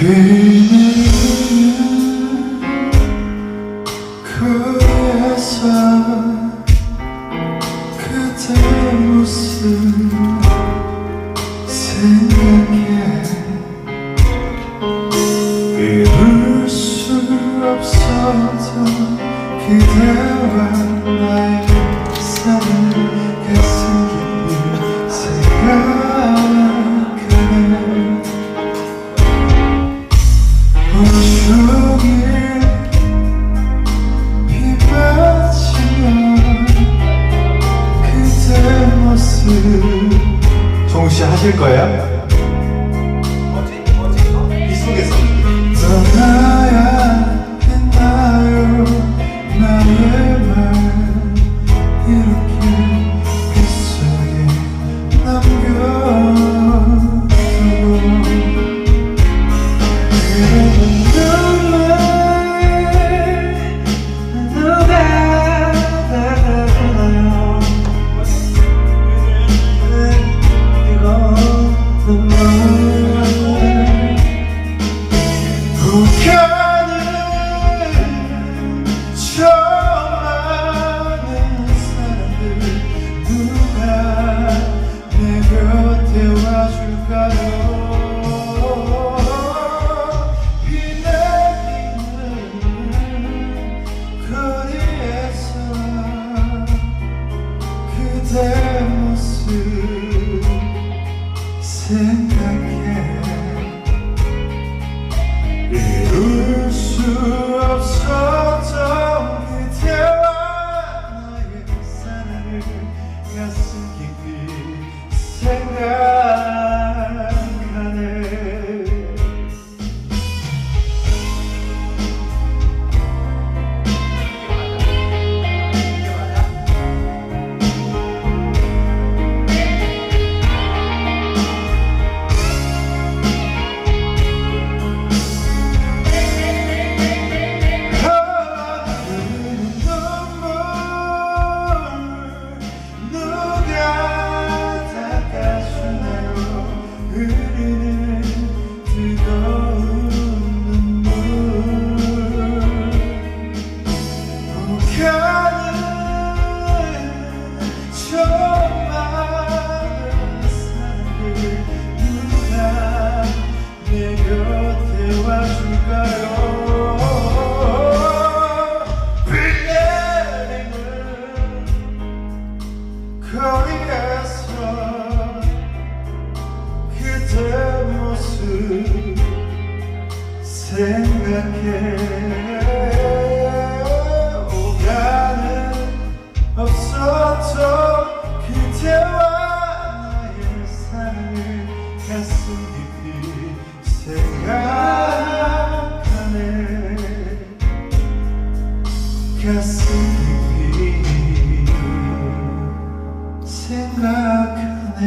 내리는 거리에서 그대 모습 생각해 이룰 수 없어도 그대와 나의 삶을 가슴 깊이 생각하네. 하루 종일 비 맞으면 그대 모습 정우씨 하실 거예요? 이 속에서 떠나야 했나요? 나의 말 이렇게 빗속에 남겨두고 그대 모습 생각해 이룰 수 없었던 그대와 나의 사랑을 가슴 깊이 생각하네. 거리에서 그대 모습 생각해 오가는 없어도 그대와 나의 사랑을 가슴 깊이 생각하네. 가슴 깊이 생각하네.